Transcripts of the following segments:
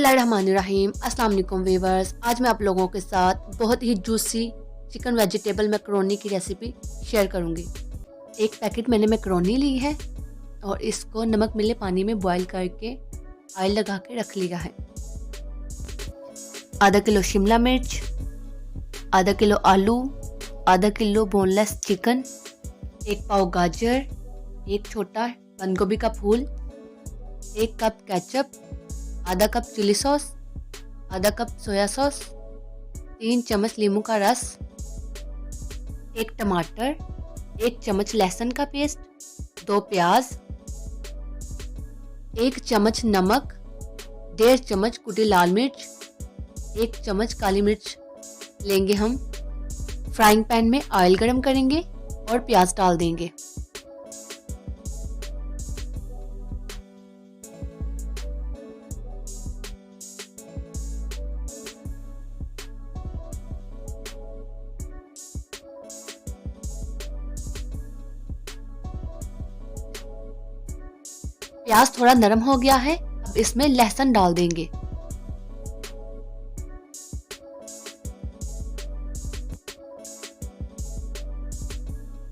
बिस्मिल्लाहिर्रहमानिर्रहीम। अस्सलाम वालेकुम वीवर्स। आज मैं आप लोगों के साथ बहुत ही जूसी चिकन वेजिटेबल मैकरोनी की रेसिपी शेयर करूंगी। एक पैकेट मैंने मैकरोनी ली है और इसको नमक मिले पानी में बॉईल करके ऑयल लगा के रख लिया है। आधा किलो शिमला मिर्च, आधा किलो आलू, आधा किलो बोनलेस चिकन, एक पाव गाजर, एक छोटा बंद गोभी का फूल, एक कप केचप, आधा कप चिली सॉस, आधा कप सोया सॉस, 3 चम्मच नींबू का रस, एक टमाटर, 1 चम्मच लहसुन का पेस्ट, 2 प्याज, 1 चम्मच नमक, 1.5 चम्मच कुटी लाल मिर्च, 1 चम्मच काली मिर्च लेंगे हम। फ्राइंग पैन में ऑयल गरम करेंगे और प्याज डाल देंगे। प्याज थोड़ा नरम हो गया है, अब इसमें लहसुन डाल देंगे।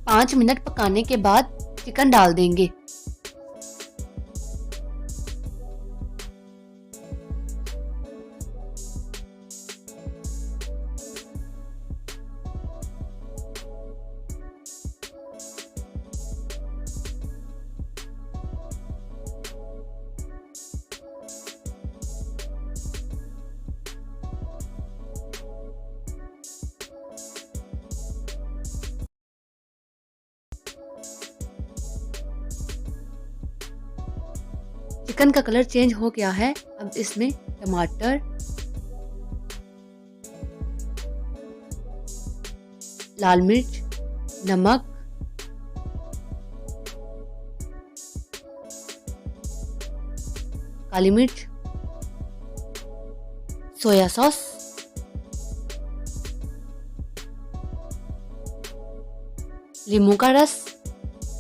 पाँच मिनट पकाने के बाद चिकन डाल देंगे। चिकन का कलर चेंज हो गया है, अब इसमें टमाटर, लाल मिर्च, नमक, काली मिर्च, सोया सॉस, नींबू का रस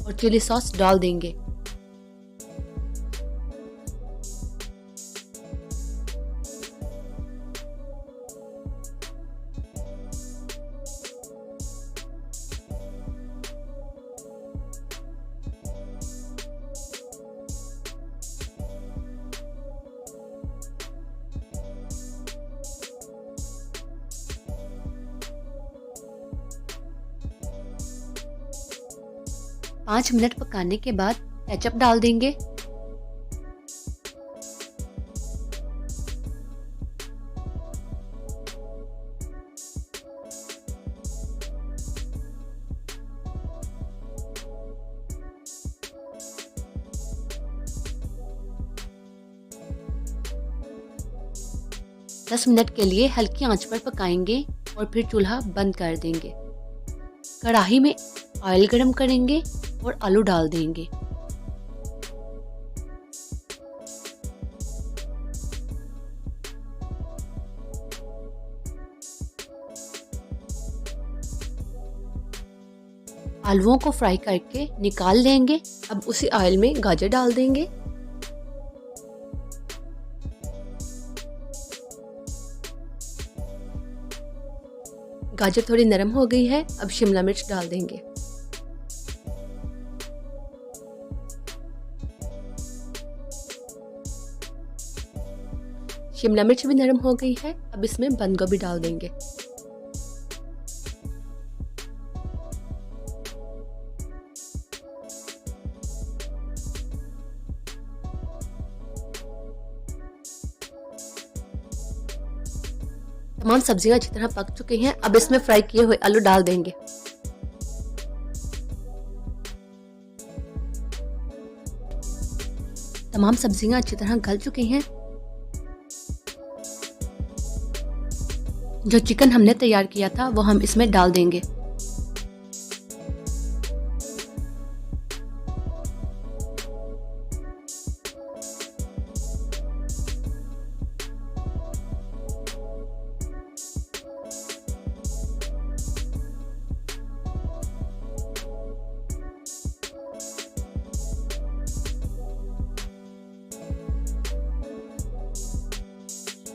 और चिली सॉस डाल देंगे। पाँच मिनट पकाने के बाद केचप डाल देंगे। दस मिनट के लिए हल्की आंच पर पकाएंगे और फिर चूल्हा बंद कर देंगे। कढ़ाई में ऑयल गरम करेंगे और आलू डाल देंगे। आलूओं को फ्राई करके निकाल लेंगे। अब उसी ऑयल में गाजर डाल देंगे। गाजर थोड़ी नरम हो गई है, अब शिमला मिर्च डाल देंगे। शिमला मिर्च भी नरम हो गई है, अब इसमें बंद गोभी डाल देंगे। तमाम सब्जियां अच्छी तरह पक चुकी हैं, अब इसमें फ्राई किए हुए आलू डाल देंगे। तमाम सब्जियां अच्छी तरह गल चुकी हैं। जो चिकन हमने तैयार किया था वो हम इसमें डाल देंगे।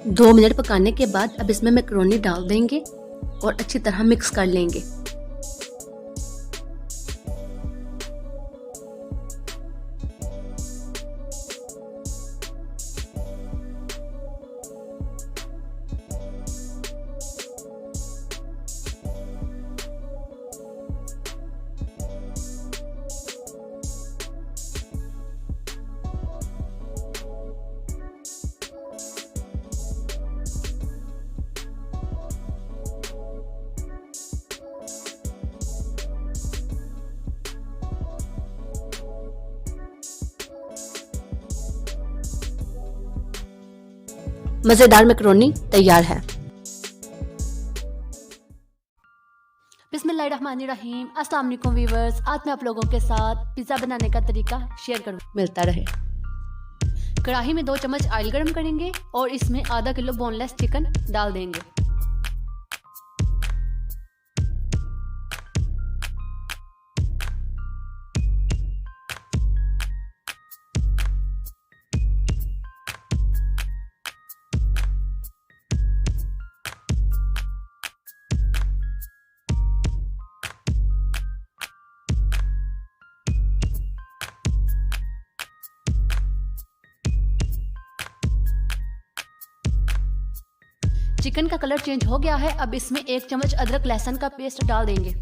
2 मिनट पकाने के बाद अब इसमें मैक्रोनी डाल देंगे और अच्छी तरह मिक्स कर लेंगे। मज़ेदार मैक्रोनी तैयार है। बिस्मिल्लाहिर्रहमानिर्रहीम। अस्सलाम वालेकुम व्यूअर्स, आज मैं आप लोगों के साथ पिज़्ज़ा बनाने का तरीका शेयर करूँ। मिलता रहे। कढ़ाई में 2 चम्मच ऑयल गरम करेंगे और इसमें आधा किलो बोनलेस चिकन डाल देंगे। चिकन का कलर चेंज हो गया है। अब इसमें 1 चम्मच अदरक लहसुन का पेस्ट डाल देंगे।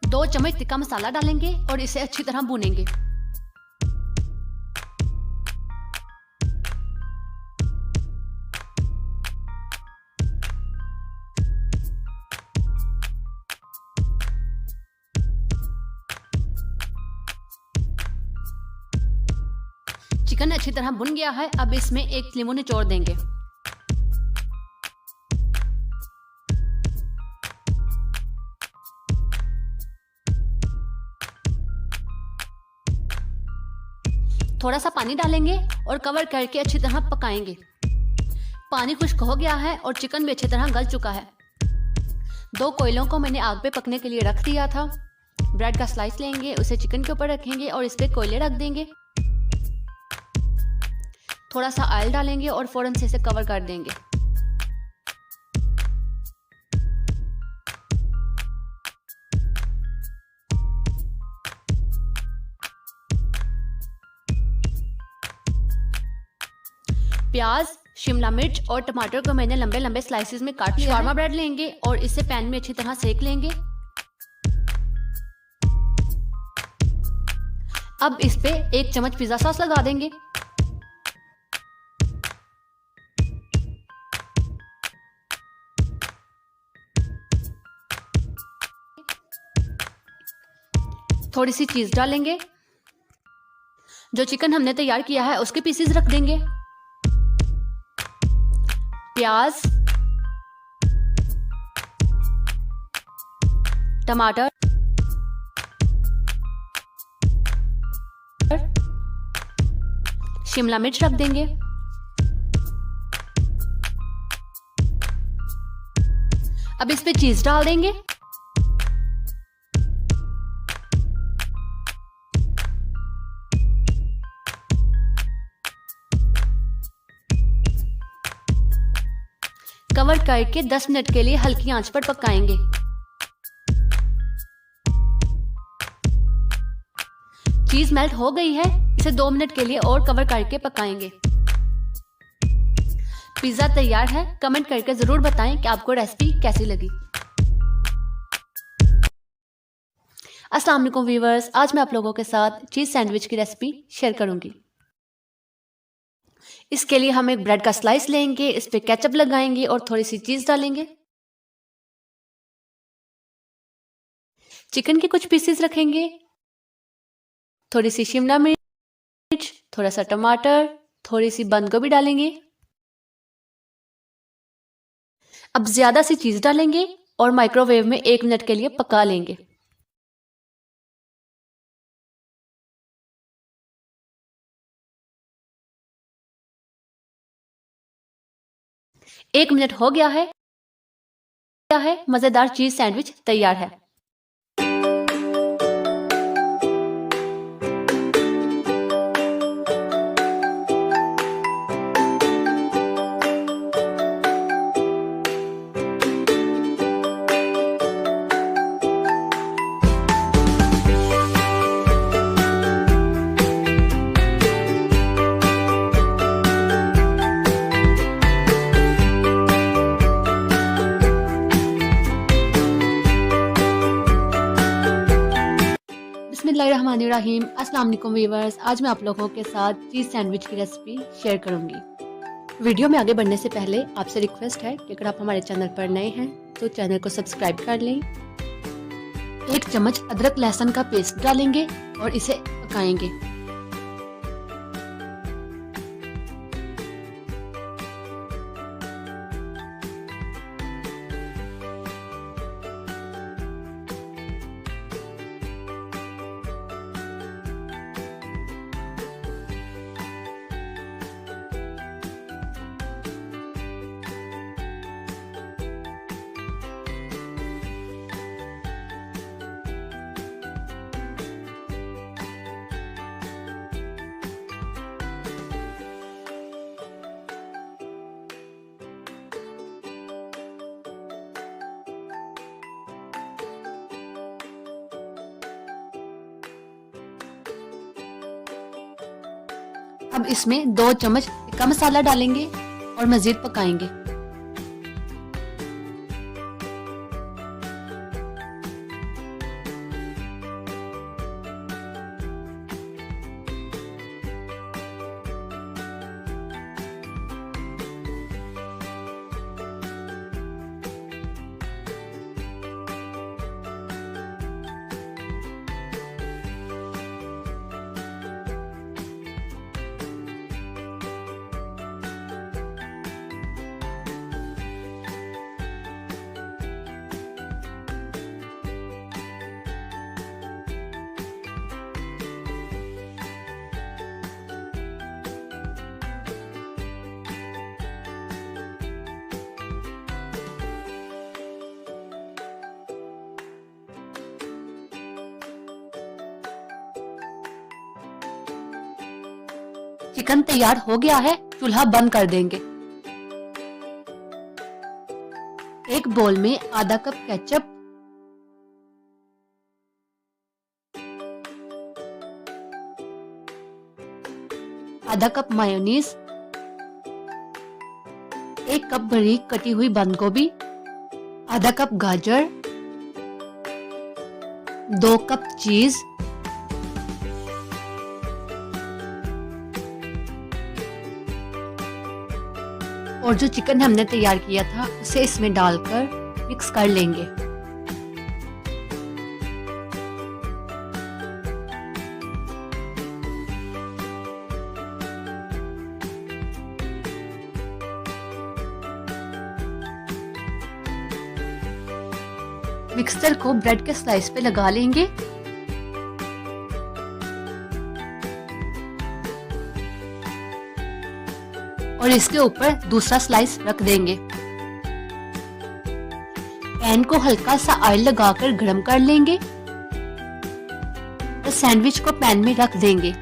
दो चम्मच तिक्का मसाला डालेंगे और इसे अच्छी तरह भूनेंगे। चिकन अच्छी तरह भुन गया है। अब इसमें 1 नींबू निचोड़ देंगे। थोड़ा सा पानी डालेंगे और कवर करके अच्छी तरह पकाएंगे। पानी खुश्क हो गया है और चिकन भी अच्छी तरह गल चुका है। 2 कोयलों को मैंने आग पे पकने के लिए रख दिया था। ब्रेड का स्लाइस लेंगे, उसे चिकन के ऊपर रखेंगे और इस पे कोयले रख देंगे। थोड़ा सा ऑयल डालेंगे और फौरन से इसे कवर कर देंगे। प्याज, शिमला मिर्च और टमाटर को मैंने लंबे लंबे स्लाइसेस में काट लिया। शवारमा ब्रेड लेंगे और इसे पैन में अच्छी तरह सेक लेंगे। अब इस पे 1 चम्मच पिज्जा सॉस लगा देंगे। थोड़ी सी चीज डालेंगे। जो चिकन हमने तैयार किया है उसके पीसेस रख देंगे। प्याज, टमाटर, शिमला मिर्च रख देंगे। अब इस पे चीज डाल देंगे। कवर करके 10 मिनट के लिए हल्की आंच पर पकाएंगे। चीज मेल्ट हो गई है। इसे 2 मिनट के लिए और कवर करके पकाएंगे। पिज्जा तैयार है। कमेंट करके जरूर बताएं कि आपको रेसिपी कैसी लगी। अस्सलाम वालेकुम व्यूअर्स, आज मैं आप लोगों के साथ चीज सैंडविच की रेसिपी शेयर करूंगी। इसके लिए हम एक ब्रेड का स्लाइस लेंगे, इस पे केचप लगाएंगे और थोड़ी सी चीज डालेंगे। चिकन के कुछ पीसेस रखेंगे, थोड़ी सी शिमला मिर्च, थोड़ा सा टमाटर, थोड़ी सी बंद गोभी डालेंगे। अब ज़्यादा सी चीज़ डालेंगे और माइक्रोवेव में 1 मिनट के लिए पका लेंगे। एक मिनट हो गया है। मज़ेदार चीज़ सैंडविच तैयार है। बिस्मिल्लाहिर्रहमानिर्रहीम। अस्सलाम वालेकुम व्यूअर्स। आज मैं आप लोगों के साथ चीज़ सैंडविच की रेसिपी शेयर करूंगी। वीडियो में आगे बढ़ने से पहले आपसे रिक्वेस्ट है कि अगर आप हमारे चैनल पर नए हैं तो चैनल को सब्सक्राइब कर लें। 1 चम्मच अदरक लहसुन का पेस्ट डालेंगे और इसे पकाएंगे। अब इसमें 2 चम्मच टिक्का मसाला डालेंगे और मज़ीद पकाएंगे। चिकन तैयार हो गया है, चूल्हा बंद कर देंगे। एक बोल में आधा कप केचप, आधा कप मायोनीज, 1 कप बारीक कटी हुई बंद गोभी, आधा कप गाजर, 2 कप चीज, और जो चिकन हमने तैयार किया था उसे इसमें डालकर मिक्स कर लेंगे। मिक्सचर को ब्रेड के स्लाइस पे लगा लेंगे। और इसके ऊपर दूसरा स्लाइस रख देंगे। पैन को हल्का सा ऑयल लगाकर गरम कर लेंगे और सैंडविच को पैन में रख देंगे।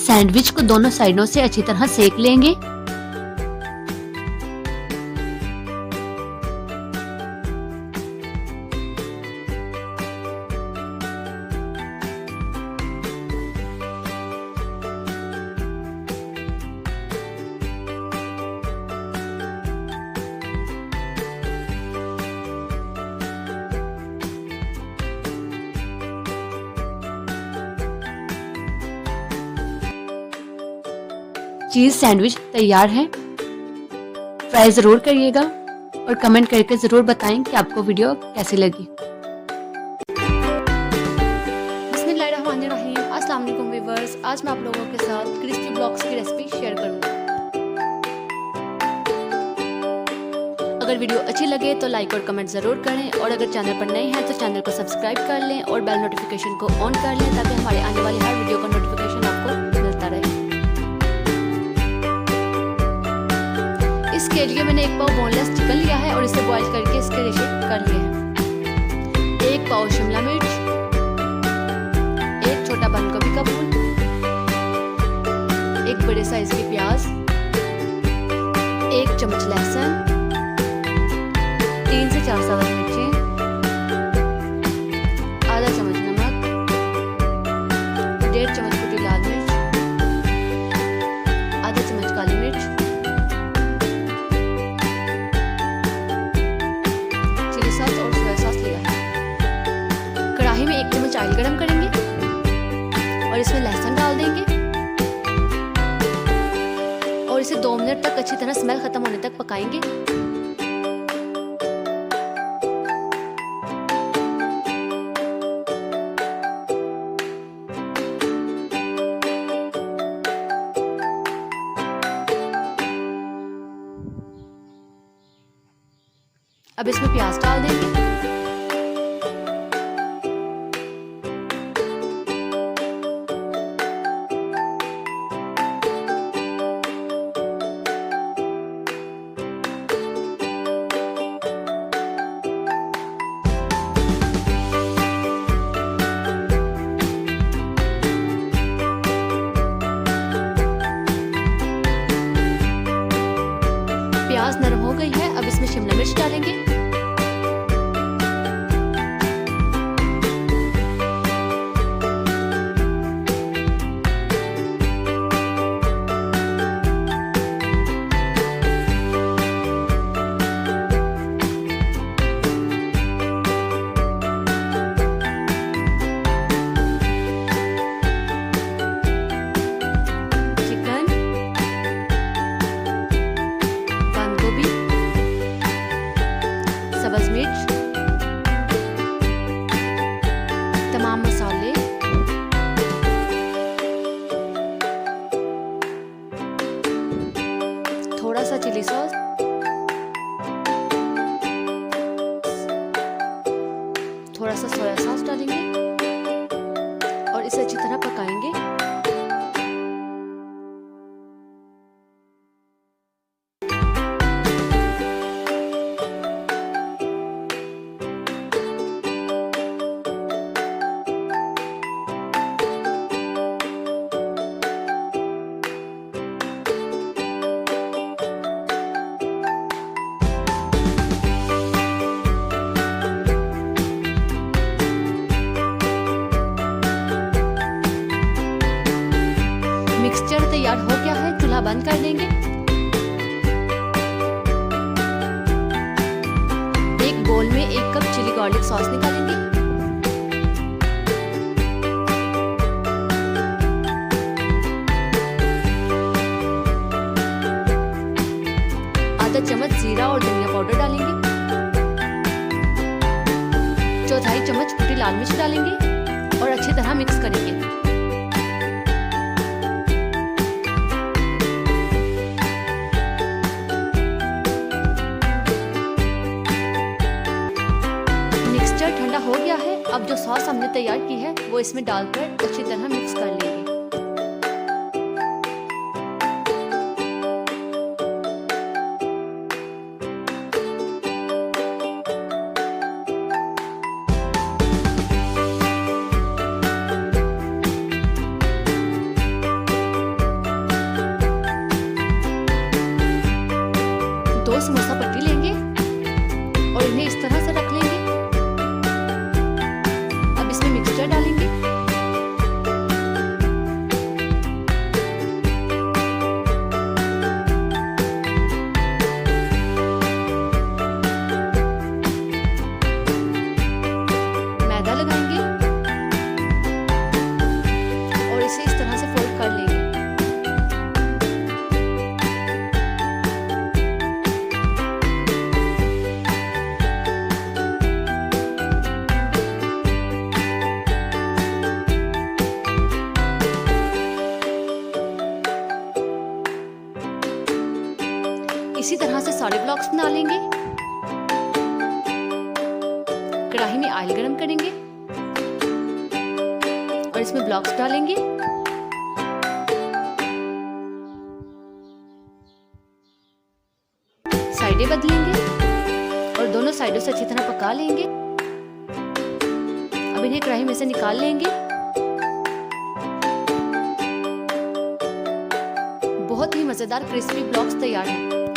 सैंडविच को दोनों साइडों से अच्छी तरह सेक लेंगे। चीज़ सैंडविच तैयार है। ट्राई ज़रूर करिएगा और कमेंट करके ज़रूर बताएं कि आपको वीडियो कैसी लगी। बिस्मिल्लाहिर्रहमानिर्रहीम, अस्सलाम वालेकुम व्यूअर्स। आज मैं आप लोगों के साथ क्रिस्पी ब्लॉक्स की रेसिपी शेयर करूंगी। अगर वीडियो अच्छी लगे तो लाइक और कमेंट ज़रूर करें और अगर चैनल पर नए हैं तो चैनल को सब्सक्राइब कर लें और बेल नोटिफिकेशन को ऑन कर लें ताकि हमारे आने वाली हर वीडियो का नोटिफिकेशन आपको मिलता रहे। इसके लिए मैंने 1 पाव बोनलेस चिकन लिया है और इसे बॉईल करके इसके रेशे कर लिए हैं। 1 पाव शिमला मिर्च, 1 छोटा बंद गोभी का फूल, 1 बड़े साइज की प्याज, 1 चम्मच लहसुन, 3 से 4 सब्ज़ मिर्चें, आधा चम्मच नमक, 1.5 चम्मच कुटी लाल मिर्च, आधा चम्मच काली मिर्च, चिली सॉस और सोया सॉस लिया है। कढ़ाई में 1 चम्मच ऑयल गरम करेंगे और इसमें लहसुन डाल देंगे और इसे 2 मिनट तक अच्छी तरह स्मेल खत्म होने तक पकाएंगे। अब इसमें प्याज डाल देंगे। प्याज नरम हो गई है, अब इसमें शिमला मिर्च डालेंगे। सब्ज़ मिर्च, तमाम मसाले, थोड़ा सा चिली सॉस, थोड़ा सा सोया सॉस डालेंगे और इसे अच्छी तरह पकाएंगे। मिक्सचर तैयार हो गया है, चूल्हा बंद कर देंगे। एक बोल में 1 कप चिली गार्लिक सॉस निकालेंगे। आधा चम्मच जीरा और धनिया पाउडर डालेंगे। 1/4 चम्मच कुटी लाल मिर्च डालेंगे और अच्छी तरह मिक्स करेंगे। ठंडा हो गया है, अब जो सॉस हमने तैयार की है वो इसमें डालकर अच्छी तरह मिक्स कर लेंगे। दो समोसा पट्टी लेंगे और इन्हें इस तरह से रख लेंगे। अब इसमें मिक्सचर डालेंगे। मैदा लगाएंगे और इसे इस तरह से फोल्ड कर लेंगे। इसी तरह से सारे ब्लॉक्स बना लेंगे। कढ़ाई में ऑयल गरम करेंगे और इसमें ब्लॉक्स डालेंगे। साइडें बदलेंगे और दोनों साइडों से अच्छी तरह पका लेंगे। अब इन्हें कढ़ाई में से निकाल लेंगे। बहुत ही मजेदार क्रिस्पी ब्लॉक्स तैयार हैं।